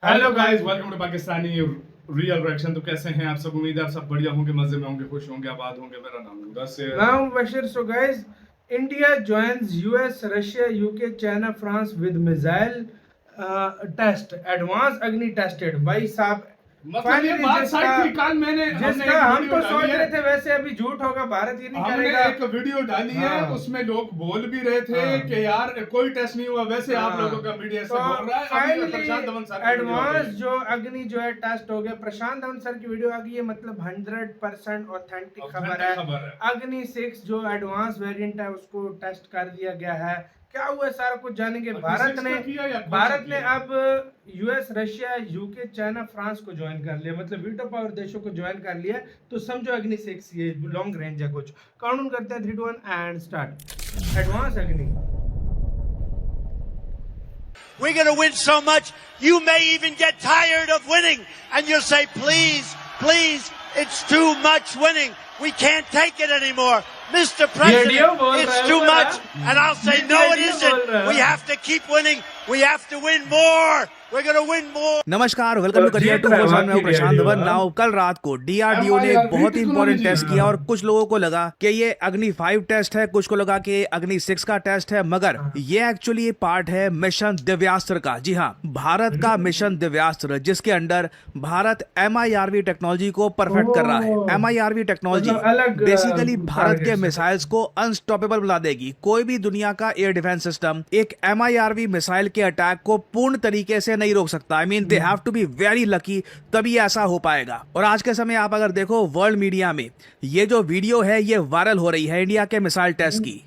Hello guys, welcome to Pakistani real reaction. तो कैसे हैं आप सब? उम्मीद है आप सब बढ़िया होंगे, मजे में होंगे, खुश होंगे, आबाद होंगे। मेरा नाम है मुदस्सिर। मैं हूं Bashir. So guys, India joins US, Russia, UK, China, France with missile test, advance Agni tested. भाई साहब, मतलब ये बात साइड थी कल हमने जिसका एक हम वीडियो तो डाली सोच है। रहे थे वैसे अभी झूठ होगा, भारत ये नहीं हमने करेगा। एक वीडियो डाली है, हाँ। उसमें लोग बोल भी रहे थे कि यार कोई टेस्ट नहीं हुआ। वैसे आप लोगों का मीडिया से बोल रहा है। अभी प्रशांत धवन सर की वीडियो आ गई एडवांस है। जो अग्नि जो है टेस्ट हो गया, प्रशांत धवन सर की वीडियो आ गई है। मतलब 100% ऑथेंटिक खबर है। अग्नि 6 जो एडवांस वेरिएंट है उसको टेस्ट कर दिया गया है। क्या हुआ सारा कुछ जानेंगे। भारत ने अब US, Russia, UK, China, France को ज्वाइन कर लिया, मतलब वीटो पावर देशों को ज्वाइन कर लिया। तो समझो अग्नि 6 ये लॉन्ग रेंज है। कुछ काउंट करते हैं 3 2 1 एंड स्टार्ट। एडवांस अग्नि। We're going to win so much, you may even get tired of winning. And you'll say, please, please, it's too much winning. We can't take it anymore. Mr. President, it's too much. And I'll say, no, it isn't. We have to keep winning. We have to win more. We're going to win more. नमस्कार, welcome to career to होसान। मैं हूं प्रशांत Dhawan. Now कल रात को DRDO ने एक बहुत ही important test किया और कुछ लोगों को लगा कि ये अग्नि 5 टेस्ट है, कुछ को लगा कि अग्नि 6 का टेस्ट है, मगर ये एक्चुअली पार्ट है मिशन दिव्यास्त्र का। जी हाँ, भारत का मिशन दिव्यास्त्र, जिसके अंडर भारत MIRV टेक्नोलॉजी को परफेक्ट कर रहा है। MIRV टेक्नोलॉजी बेसिकली भारत के मिसाइल्स को अनस्टॉपेबल बना देगी। कोई भी दुनिया का एयर डिफेंस सिस्टम एक MIRV मिसाइल के अटैक को पूर्ण तरीके से नहीं रोक सकता। I mean they have to be very lucky, तभी ऐसा हो पाएगा। और आज के समय आप अगर देखो वर्ल्ड मीडिया में ये जो वीडियो है ये वायरल हो रही है इंडिया के मिसाइल टेस्ट की।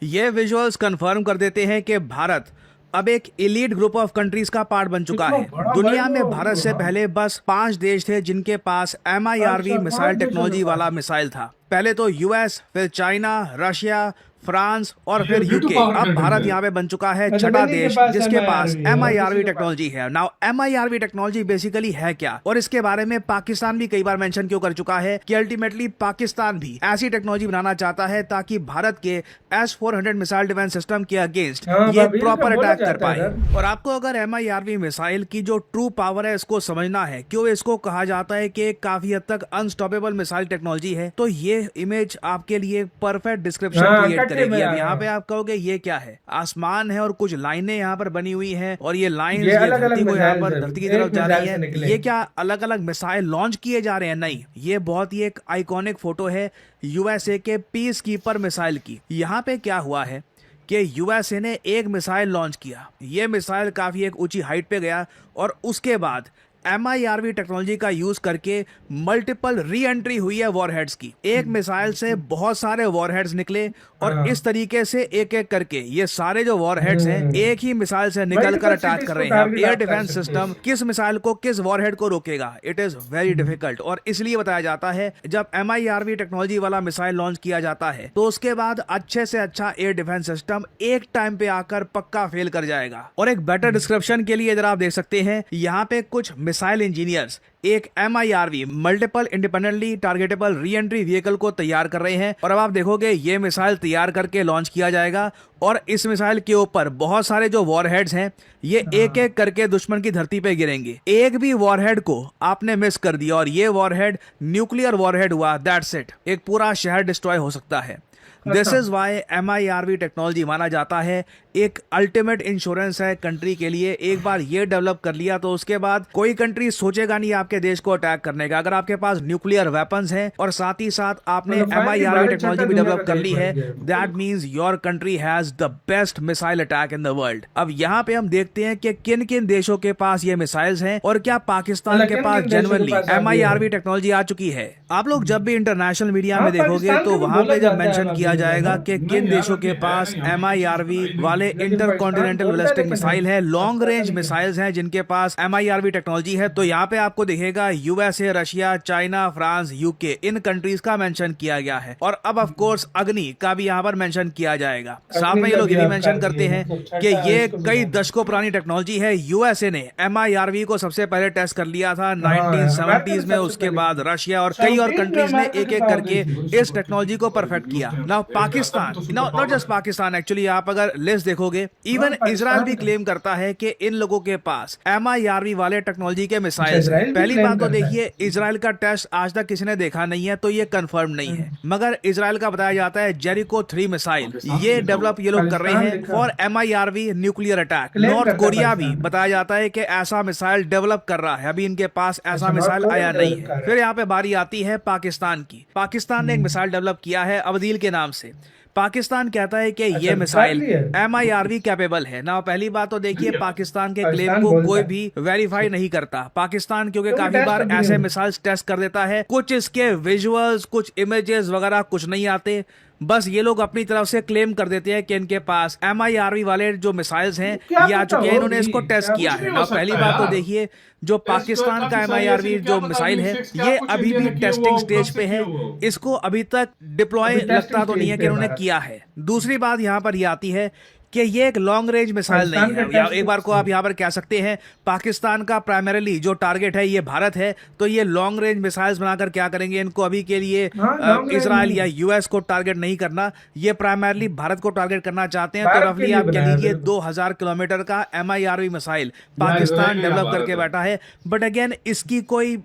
ये विजुअल्स कंफर्म कर देते हैं कि भारत अब एक एलीट ग्रुप ऑफ कंट्रीज का पार्ट बन चुका है। दुनिया में भारत से पहले बस 5 देश थे जिनके पास MIRV मिसाइल टेक्नोलॉजी वाला मिसाइल था। पहले तो यूएस, फिर चाइना, रशिया, फ्रांस और फिर यूके। अब भारत यहाँ पे बन चुका है छठा देश जिसके पास MIRV टेक्नोलॉजी है। नाउ MIRV टेक्नोलॉजी बेसिकली है क्या, और इसके बारे में पाकिस्तान भी कई बार मेंशन क्यों कर चुका है कि अल्टीमेटली पाकिस्तान भी ऐसी टेक्नोलॉजी बनाना चाहता है ताकि भारत के S-400 मिसाइल डिफेंस सिस्टम के अगेंस्ट ये प्रॉपर अटैक कर पाए। और आपको अगर MIRV मिसाइल की जो ट्रू पावर है इसको समझना है, क्यों इसको कहा जाता है कि काफी हद तक अनस्टॉपेबल मिसाइल टेक्नोलॉजी है, तो ये इमेज आपके लिए परफेक्ट डिस्क्रिप्शन क्रिएट करेगी। अब यहाँ पे आप कहोगे ये क्या है? आसमान है और कुछ लाइनें यहाँ पर बनी हुई हैं, और ये लाइन धरती को यहाँ पर धरती की तरफ जा रही है। ये क्या अलग अलग मिसाइल लॉन्च किए जा रहे हैं? नहीं, ये बहुत ही एक आइकॉनिक फोटो है USA के पीस कीपर मिसाइल की। यहाँ पे क्या हुआ है कि USA ने एक मिसाइल लॉन्च किया। ये मिसाइल काफी एक ऊंची हाइट पे गया और उसके बाद MIRV टेक्नोलॉजी का यूज करके मल्टीपल री एंट्री हुई है वॉरहेड्स की। एक मिसाइल से बहुत सारे वॉरहेड्स निकले और इस तरीके से एक एक करके ये सारे जो वॉरहेड्स हैं एक ही मिसाइल से निकल कर अटैक कर रहे हैं। एयर डिफेंस सिस्टम किस मिसाइल को किस वॉरहेड को रोकेगा? It is very difficult. और इसलिए बताया जाता है जब MIRV टेक्नोलॉजी वाला मिसाइल लॉन्च किया जाता है तो उसके बाद अच्छे से अच्छा एयर डिफेंस सिस्टम एक टाइम पे आकर पक्का फेल कर जाएगा। और एक बेटर डिस्क्रिप्शन के लिए इधर आप देख सकते हैं, यहाँ पे कुछ मिसाइल इंजीनियर्स एक MIRV multiple independently targetable re entry vehicle को तैयार कर रहे हैं। और अब आप देखोगे ये मिसाइल तैयार करके लॉन्च किया जाएगा और इस मिसाइल के ऊपर बहुत सारे जो वॉरहेड्स हैं ये एक एक करके दुश्मन की धरती पे गिरेंगे। एक भी वॉरहेड को आपने मिस कर दिया और ये वॉरहेड न्यूक्लियर वॉरहेड हुआ, दैट्स इट, एक पूरा शहर डिस्ट्रॉय हो सकता है। This is why MIRV technology माना जाता है एक अल्टीमेट इंश्योरेंस है कंट्री के लिए। एक बार ये डेवलप कर लिया तो उसके बाद कोई कंट्री सोचेगा नहीं आपके देश को अटैक करने का। अगर आपके पास न्यूक्लियर वेपन्स हैं और साथ ही साथ आपने MIRV टेक्नोलॉजी भी डेवलप कर ली है, that means your country has the best missile attack in the world. अब यहाँ पे हम देखते हैं कि किन किन देशों के पास ये मिसाइल्स हैं और क्या पाकिस्तान के पास जेन्युइनली MIRV टेक्नोलॉजी आ चुकी है। आप लोग जब भी इंटरनेशनल मीडिया में देखोगे तो वहां पे जब मेंशन किया जाएगा कि किन देशों के पास MIRV वाले इंटरकॉन्टिनेंटल बैलिस्टिक मिसाइल है, लॉन्ग रेंज मिसाइल्स हैं जिनके पास MIRV टेक्नोलॉजी है, तो यहाँ पे आपको दिखेगा USA, Russia, China, France, UK, इन कंट्रीज का मेंशन किया गया है। और अब ऑफ कोर्स अग्नि का भी यहाँ पर मेंशन किया जाएगा। साथ में ये लोग ये भी मेंशन करते हैं कि ये कई दशकों पुरानी टेक्नोलॉजी है। USA ने MIRV को सबसे पहले टेस्ट कर लिया था 1970s में, उसके बाद रशिया और कई और कंट्रीज ने एक एक करके इस टेक्नोलॉजी को परफेक्ट किया। Now Pakistan, not just Pakistan, actually आप अगर लिस्ट देखोगे। इवन इजराइल भी क्लेम करता है कि इन लोगों के पास MIRV वाले टेक्नोलॉजी के मिसाइल्स इजराइल हैं। भी पहली claim बात तो करता है। देखिए, इजराइल का टेस्ट आज तक किसी ने देखा नहीं है, तो ये कंफर्म नहीं है। मगर इजराइल का बताया जाता है जेरिको 3 मिसाइल, ये डेवलप ये लोग कर रहे हैं for MIRV nuclear attack. Claim north करता है कोरिया भी पाकिस्तान। बताया जाता है कि ऐसा मिसाइल डेवलप कर रहा है, अभी इनके पास ऐसा अच्छा, मिसाइल नॉर्थ आया कोरिया नहीं develop कर है। रहा है। फिर यहाँ पे बारी आती है पाकिस्तान की। पाकिस्तान ने एक मिसाइल डेवलप किया है अबदील के नाम से। पाकिस्तान कहता है कि ये मिसाइल MIRV कैपेबल है ना। पहली बात तो देखिए, पाकिस्तान के क्लेम पाकिस्तान को बोलता कोई है। भी वेरीफाई नहीं करता पाकिस्तान, क्योंकि क्योंकि काफी टेस्ट बार कभी ऐसे नहीं मिसाइल्स टेस्ट कर देता है, कुछ इसके विजुअल्स, कुछ इमेजेस वगैरह कुछ नहीं आते। बस ये लोग अपनी तरफ से क्लेम कर देते हैं कि इनके पास MIRV वाले जो मिसाइल्स हैं क्या ये आ पता चुके हैं, इन्होंने होगी, इसको टेस्ट क्या किया कुछ है नहीं ना। हो सकता पहली बात तो यार। देखिए, जो पाकिस्तान का काफी सारी MIRV ऐसी जो क्या मिसाइल पता है नहीं, क्या ये कुछ अभी इंडिया भी ने किया, टेस्टिंग वो स्टेज कब पे से है। किया वो? इसको अभी तक डिप्लॉय अभी लगता तो testing नहीं है stage कि पे इन्होंने भारत। किया है। दूसरी बात यहाँ पर ये आती है कि ये एक लॉन्ग रेंज मिसाइल नहीं पाकिस्तान है। का टेस्ट एक बार को आप यहाँ पर कह सकते हैं पाकिस्तान का प्राइमरीली जो टारगेट है ये भारत है, तो ये लॉन्ग रेंज मिसाइल्स बनाकर क्या करेंगे? इनको अभी के लिए हाँ, long range इजराइल नहीं। या US को टारगेट नहीं करना, ये प्राइमरली भारत को टारगेट करना चाहते हैं। तो भारत के रफली लिए आप कह बनाया लीजिए बिल्कुल। 2000 किलोमीटर का MIRV मिसाइल इजराइल पाकिस्तान या डेवलप भारत करके है। बैठा है। बट अगेन इसकी कोई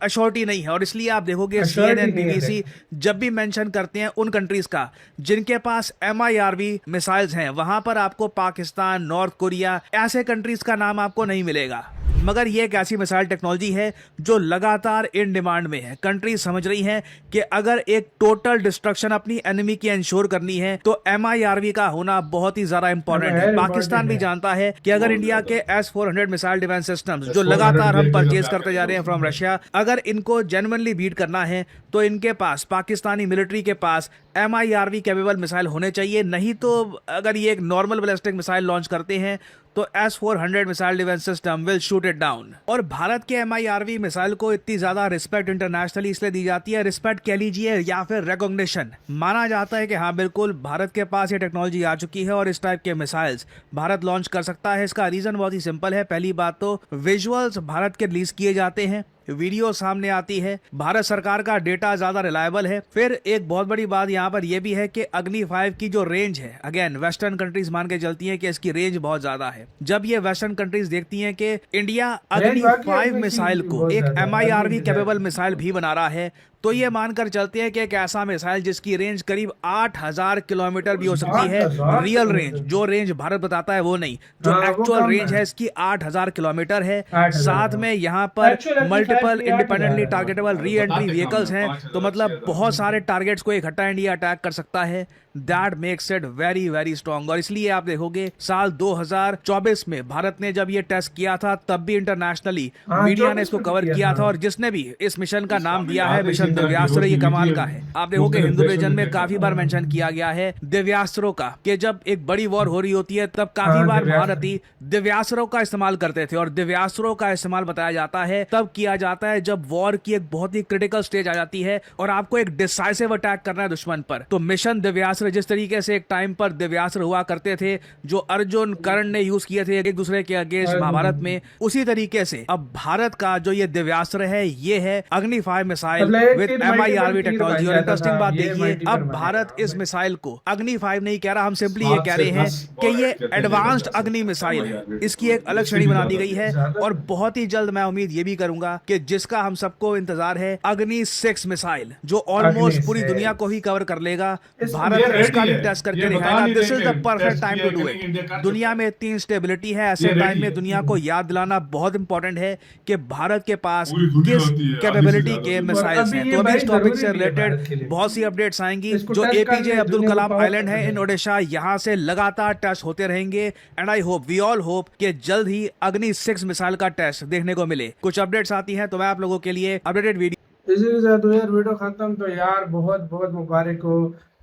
अश्योरिटी नहीं है, और इसलिए आप देखोगे Assurity CNN नहीं है, BBC जब भी मेंशन करते हैं उन कंट्रीज का जिनके पास MIRV मिसाइल्स हैं, वहां पर आपको पाकिस्तान, नॉर्थ कोरिया, ऐसे कंट्रीज का नाम आपको नहीं मिलेगा। मगर ये एक ऐसी मिसाइल टेक्नोलॉजी है जो लगातार इन डिमांड में है। कंट्रीज समझ रही हैं कि अगर एक टोटल डिस्ट्रक्शन अपनी एनिमी की इंश्योर करनी है तो MIRV का होना बहुत ही ज्यादा इंपॉर्टेंट है। important पाकिस्तान भी है। जानता है कि अगर बहुत इंडिया के ज्यादा। S-400 मिसाइल डिफेंस सिस्टम्स जो S-400 लगातार हम भी परचेज एक करते जा रहे हैं फ्रॉम रशिया, अगर इनको जेन्युइनली बीट करना है तो इनके पास, पाकिस्तानी मिलिट्री के पास MIRV कैपेबल मिसाइल होने चाहिए। नहीं तो अगर ये एक नॉर्मल बैलिस्टिक मिसाइल लॉन्च करते हैं तो S-400 missile defence system will shoot it down. और भारत के MIRV मिसाइल को इतनी ज्यादा रिस्पेक्ट इंटरनेशनली इसलिए दी जाती है, रिस्पेक्ट कह लीजिए या फिर रिकॉग्निशन, माना जाता है कि हाँ बिल्कुल भारत के पास ये टेक्नोलॉजी आ चुकी है और इस टाइप के मिसाइल्स भारत लॉन्च कर सकता है। इसका रीजन बहुत ही सिंपल है। पहली बात तो विजुअल्स भारत के रिलीज किए जाते हैं, वीडियो सामने आती है, भारत सरकार का डेटा ज्यादा रिलायबल है। फिर एक बहुत बड़ी बात यहाँ पर यह भी है कि अग्नि 5 की जो रेंज है, अगेन वेस्टर्न कंट्रीज मान के चलती हैं कि इसकी रेंज बहुत ज्यादा है। जब ये वेस्टर्न कंट्रीज देखती हैं कि इंडिया अग्नि 5 मिसाइल को एक MIRV कैपेबल मिसाइल भी बना रहा है, तो ये मानकर चलते हैं कि एक ऐसा मिसाइल जिसकी रेंज करीब 8000 किलोमीटर भी हो सकती है, 8000 रियल रेंज जो रेंज भारत बताता है वो नहीं, जो हाँ, वो एक्चुअल कम रेंज है। है इसकी 8000 किलोमीटर है। 8000 साथ में यहाँ पर Actual multiple FP5 independently 8000 targetable re entry vehicles हैं, तो मतलब बहुत सारे टारगेट्स को इकट्ठा इंडिया अटैक कर सकता है। That makes it very very strong. और इसलिए आप देखोगे साल 2024 में भारत ने जब ये टेस्ट किया था तब भी इंटरनेशनली हाँ, मीडिया ने 24 इसको में कवर किया किया था। था। और जिसने भी इस मिशन का नाम दिया है याद है मिशन जितना दिव्यास्त्र, ये भी कमाल होती का है। है। आप देखोगे मुख्तलिफ हिंदू देशों रीजन में में देखा काफी था। बार मेंशन किया गया है दिव्यास्त्रों का, कि जब एक बड़ी वॉर हो रही होती है तब काफी हाँ, बार दिव्यास्त्र। भारतीय दिव्यास्त्रों का इस्तेमाल करते थे। और दिव्यास्त्रों का इस्तेमाल बताया जाता है तब किया जाता है जब वॉर की एक बहुत ही क्रिटिकल स्टेज आ जाती है और आपको एक डिसाइसिव अटैक करना है दुश्मन पर। तो मिशन दिव्यास्त्र जिस तरीके से एक टाइम पर दिव्यास्त्र हुआ करते थे जो अर्जुन कर्ण ने यूज किए थे एक दूसरे के अगेंस्ट महाभारत में, उसी तरीके से अब भारत का जो ये दिव्यास्त्र है ये है अग्नि 5 मिसाइल मतलब एक विद तीर MIRV multiple तीर टेक्नोलॉजी। बन और जाता इंटरेस्टिंग था, बात ये देखिए, multiple अब बन भारत जाता इस था। मिसाइल को अग्नि 5 नहीं कह रहा, हम सिंपली ये 7 कह से रहे हैं 10 कि ये कहते हैं एडवांस्ड जैसे अग्नि मिसाइल है। MIRV इसकी एक अलग इससे श्रेणी भी बना दी ज्यादा गई है ज्यादा और बहुत ही जल्द मैं उम्मीद ये भी करूंगा कि जिसका हम सबको इंतजार है अग्नि 6 मिसाइल, जो ऑलमोस्ट अग्नि पूरी 6 दुनिया को ही कवर कर लेगा। ये भारत ready इसका भी है। टेस्ट करके ये बता दिखाएगा। नहीं दिस रहे इज द कि परफेक्ट टेस्ट टाइम किया टू है डू कि नहीं, इट। इंडिया कर दुनिया सकता में इतनी इंस्टेबिलिटी है, ऐसे ये ready टाइम में है। दुनिया को याद दिलाना बहुत इंपॉर्टेंट है कि भारत के पास पूरी दुनिया किस होती है, आधी से कैपेबिलिटी ज्यादा के दुनिया। मिसाइल्स अभी हैं। ये तो अभी बड़ी इस टॉपिक से जरूरी भी है रिलेटेड भारत के लिए। बहुत सी अपडेट्स आएंगी। इसको जो टेस्ट APJ करके अब्दुल दुनिया को कलाम power आइलैंड है करना इन ओडिशा, यहाँ से लगातार टेस्ट होते रहेंगे। And I hope, we all hope कि जल्द ही अग्नि 6 मिसाइल का टेस्ट देखने को मिले। कुछ अपडेट्स आती हैं तो मैं आप लोगों के लिए अपडेटेड वीडियो इसी के साथ यार वीडियो खत्म। तो यार बहुत बहुत मुबारक हो,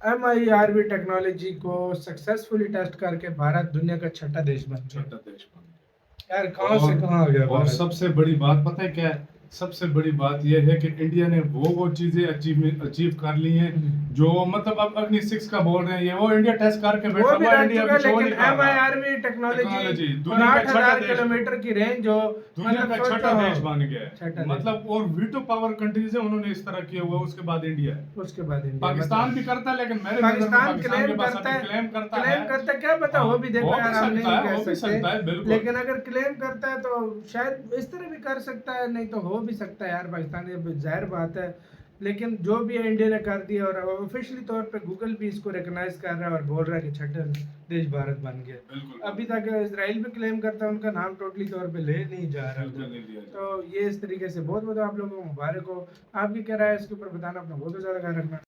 MIRV टेक्नोलॉजी को सक्सेसफुली टेस्ट करके भारत दुनिया का छठा देश बन गया। छोटा देश बन गया। यार कहाँ से कहाँ आ गया और भारत? सबसे बड़ी बात पता है क्या है? सबसे बड़ी बात यह है कि इंडिया ने वो चीजें अचीव कर ली हैं जो मतलब अब अग्नि 6 का बोल रहे हैं, ये वो इंडिया टेस्ट करके वो बैठा भी हुआ है, रह इंडिया चुका, कुछ और लेकिन नहीं कर रहा। MIRV टेक्नोलॉजी दुनिया का 8,000 छठा देश, किलोमीटर की रेंज जो दुनिया का मतलब छठा देश बन गया छठा है, देश। मतलब और वीटो पावर कंट्रीज है, उन्होंने इस तरह किया हुआ है, उसके बाद इंडिया है। उसके बाद इंडिया पाकिस्तान भी करता है, लेकिन मेरे नजर में पाकिस्तान पाकिस्तान के क्लेम पास करता है, अभी क्लेम करता क्लेम है। करता है, क्या पता हो भी, देखो हो यार हम नहीं सकता है, कह हो भी सकते, सकता है, बिल्कुल। लेकिन अगर क्लेम करता है तो शायद इस तरह भी कर सकता है, नहीं तो हो भी सकता है यार, पाकिस्तान ये जाहिर बात है। लेकिन जो भी है इंडिया ने कर दिया, और ऑफिशियली तौर पे गूगल भी इसको रिकॉग्नाइज कर रहा है और बोल रहा है कि छठा देश भारत बन गया। बिल्कुल। अभी तक इजराइल भी क्लेम करता है, उनका नाम टोटली तौर पे ले नहीं जा रहा बिल्कुल नहीं लिया जा तो ये इस तरीके से बहुत बहुत आप लोगों को मुबारक हो। आपकी क्या राय है इसके ऊपर बताना, अपना बहुत ज़्यादा ख्याल रखना।